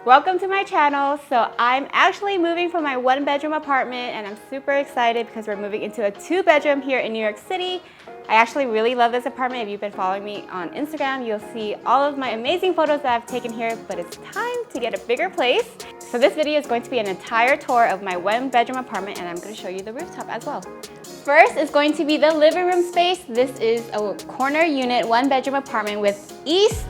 Welcome to my channel. So I'm actually moving from my one-bedroom apartment and I'm super excited because we're moving into a two-bedroom here in New York City. I actually really love this apartment. If you've been following me on Instagram, you'll see all of my amazing photos that I've taken here, but it's time to get a bigger place. So this video is going to be an entire tour of my one-bedroom apartment and I'm going to show you the rooftop as well. First is going to be the living room space. This is a corner unit, one-bedroom apartment with east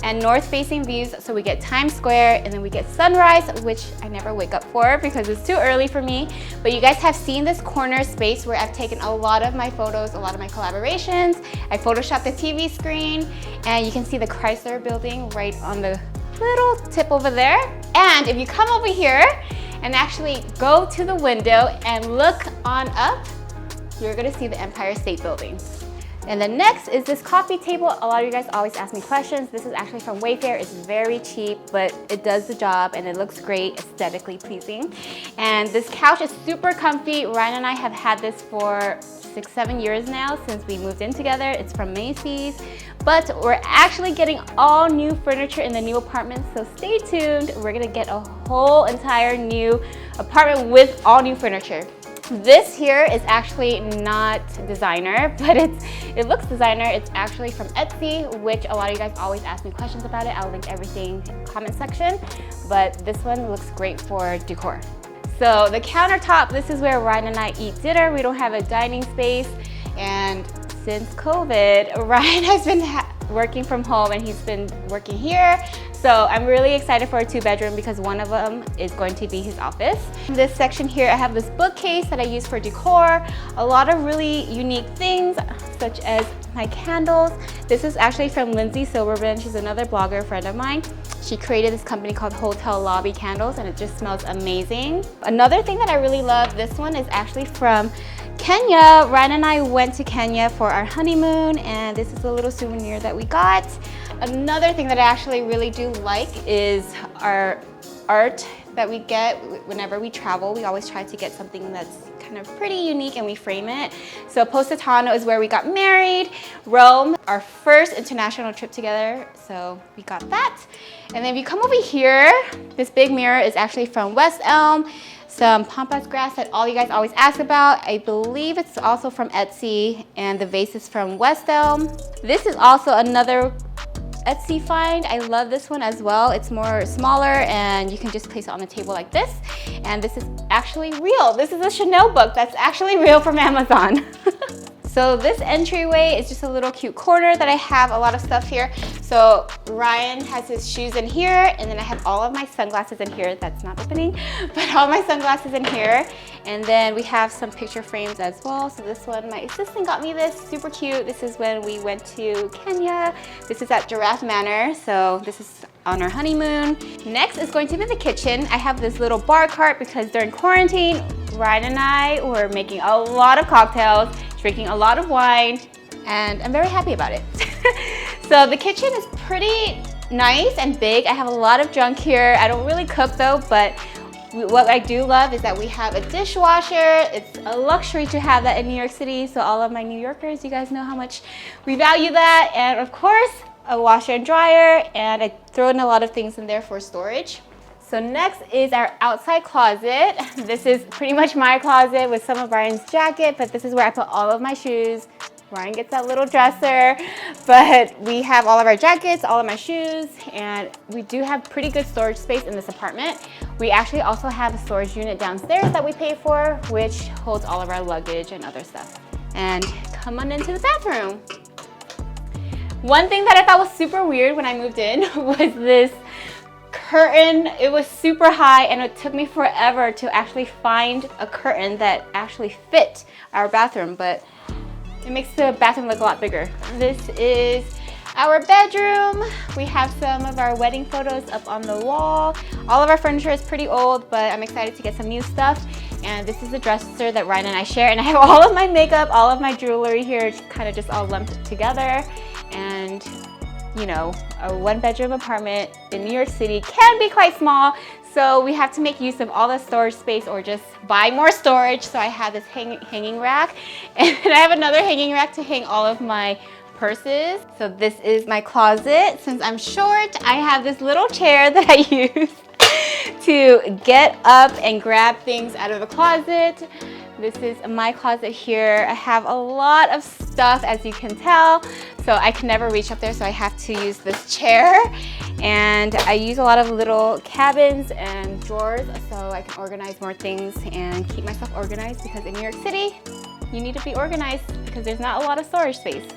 and north-facing views, so we get Times Square and then we get sunrise, which I never wake up for because it's too early for me. But you guys have seen this corner space where I've taken a lot of my photos, a lot of my collaborations. I photoshopped the TV screen and you can see the Chrysler building right on the little tip over there. And if you come over here and actually go to the window and look on up, you're gonna see the Empire State Building. And then next is this coffee table. A lot of you guys always ask me questions. This is actually from Wayfair. It's very cheap, but it does the job and it looks great, aesthetically pleasing. And this couch is super comfy. Ryan and I have had this for 6-7 years now since we moved in together. It's from Macy's, but we're actually getting all new furniture in the new apartment, so stay tuned. We're gonna get a whole entire new apartment with all new furniture. This here is actually not designer, but it looks designer. It's actually from Etsy, which a lot of you guys always ask me questions about it. I'll link everything in the comment section, but this one looks great for decor. So the countertop, this is where Ryan and I eat dinner. We don't have a dining space, and since COVID, Ryan has been working from home and he's been working here. So I'm really excited for a two-bedroom because one of them is going to be his office. In this section here, I have this bookcase that I use for decor. A lot of really unique things, such as my candles. This is actually from Lindsay Silverman. She's another blogger friend of mine. She created this company called Hotel Lobby Candles and it just smells amazing. Another thing that I really love, this one is actually from Kenya. Ryan and I went to Kenya for our honeymoon and this is a little souvenir that we got. Another thing that I actually really do like is our art that we get whenever we travel. We always try to get something that's kind of pretty unique and we frame it. So Positano is where we got married. Rome, our first international trip together. So we got that. And then if you come over here, this big mirror is actually from West Elm. Some pampas grass that all you guys always ask about. I believe it's also from Etsy and the vase is from West Elm. This is also another Etsy find. I love this one as well. It's more smaller and you can just place it on the table like this. And this is actually real. This is a Chanel book that's actually real from Amazon. So this entryway is just a little cute corner that I have a lot of stuff here. So Ryan has his shoes in here and then I have all of my sunglasses in here. That's not opening, but all my sunglasses in here. And then we have some picture frames as well. So this one, my assistant got me this, super cute. This is when we went to Kenya. This is at Giraffe Manor. So this is on our honeymoon. Next is going to be the kitchen. I have this little bar cart because during quarantine, Ryan and I were making a lot of cocktails, drinking a lot of wine, and I'm very happy about it. So the kitchen is pretty nice and big. I have a lot of junk here. I don't really cook though, but what I do love is that we have a dishwasher. It's a luxury to have that in New York City. So all of my New Yorkers, you guys know how much we value that. And of course, a washer and dryer, and I throw in a lot of things in there for storage. So next is our outside closet. This is pretty much my closet with some of Ryan's jacket, but this is where I put all of my shoes. Ryan gets that little dresser, but we have all of our jackets, all of my shoes, and we do have pretty good storage space in this apartment. We actually also have a storage unit downstairs that we pay for, which holds all of our luggage and other stuff. And come on into the bathroom. One thing that I thought was super weird when I moved in was this curtain. It was super high and it took me forever to actually find a curtain that actually fit our bathroom, but it makes the bathroom look a lot bigger. This is our bedroom. We have some of our wedding photos up on the wall. All of our furniture is pretty old, but I'm excited to get some new stuff. And this is the dresser that Ryan and I share, and I have all of my makeup, all of my jewelry here, kind of just all lumped together. And you know, a one-bedroom apartment in New York City can be quite small, so we have to make use of all the storage space or just buy more storage. So I have this hanging rack, and I have another hanging rack to hang all of my purses. So this is my closet. Since I'm short, I have this little chair that I use to get up and grab things out of the closet. This is my closet here. I have a lot of stuff, as you can tell, so I can never reach up there, so I have to use this chair. And I use a lot of little cabins and drawers so I can organize more things and keep myself organized, because in New York City, you need to be organized because there's not a lot of storage space.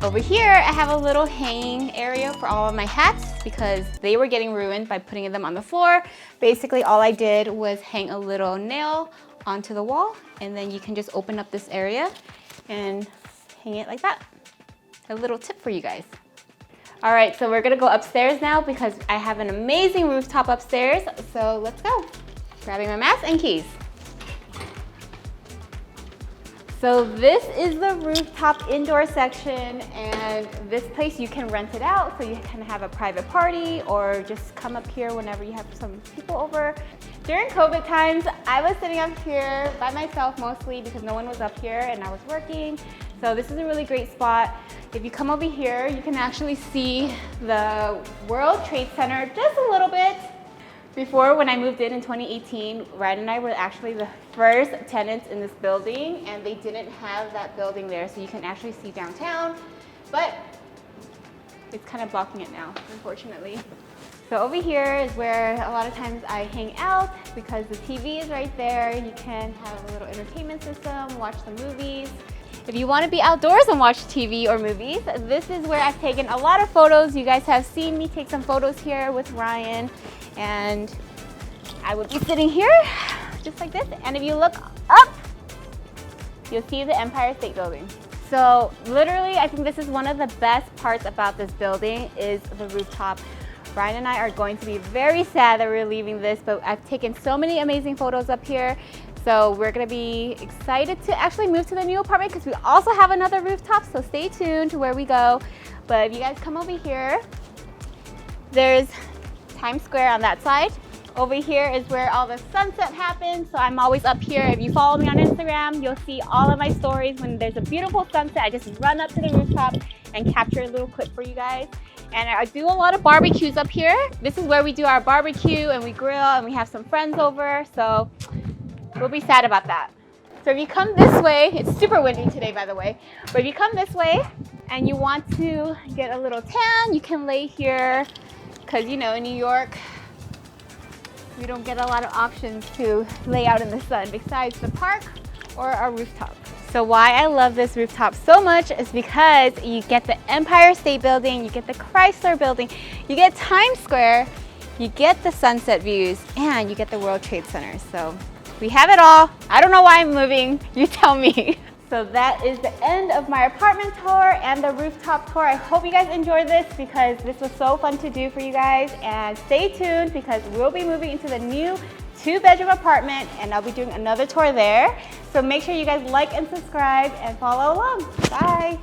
Over here, I have a little hanging area for all of my hats because they were getting ruined by putting them on the floor. Basically, all I did was hang a little nail onto the wall, and then you can just open up this area and hang it like that. A little tip for you guys. All right, so we're gonna go upstairs now because I have an amazing rooftop upstairs. So let's go. Grabbing my mask and keys. So this is the rooftop indoor section, and this place you can rent it out so you can have a private party or just come up here whenever you have some people over. During COVID times, I was sitting up here by myself mostly because no one was up here and I was working. So this is a really great spot. If you come over here, you can actually see the World Trade Center just a little bit. Before, when I moved in 2018, Ryan and I were actually the first tenants in this building, and they didn't have that building there, so you can actually see downtown, but it's kind of blocking it now, unfortunately. So over here is where a lot of times I hang out because the TV is right there. You can have a little entertainment system, watch the movies. If you want to be outdoors and watch TV or movies, this is where I've taken a lot of photos. You guys have seen me take some photos here with Ryan, and I would be sitting here just like this. And if you look up, you'll see the Empire State Building. So literally, I think this is one of the best parts about this building is the rooftop. Ryan and I are going to be very sad that we're leaving this, but I've taken so many amazing photos up here. So we're gonna be excited to actually move to the new apartment because we also have another rooftop, so stay tuned to where we go. But if you guys come over here, there's Times Square on that side. Over here is where all the sunset happens, so I'm always up here. If you follow me on Instagram, you'll see all of my stories. When there's a beautiful sunset, I just run up to the rooftop and capture a little clip for you guys. And I do a lot of barbecues up here. This is where we do our barbecue and we grill and we have some friends over, so we'll be sad about that. So if you come this way, it's super windy today, by the way, but if you come this way and you want to get a little tan, you can lay here, because you know, in New York, we don't get a lot of options to lay out in the sun besides the park or our rooftop. So why I love this rooftop so much is because you get the Empire State Building, you get the Chrysler Building, you get Times Square, you get the sunset views, and you get the World Trade Center. So we have it all. I don't know why I'm moving, you tell me. So that is the end of my apartment tour and the rooftop tour. I hope you guys enjoyed this because this was so fun to do for you guys. And stay tuned because we'll be moving into the new 2-bedroom apartment and I'll be doing another tour there. So make sure you guys like and subscribe and follow along. Bye.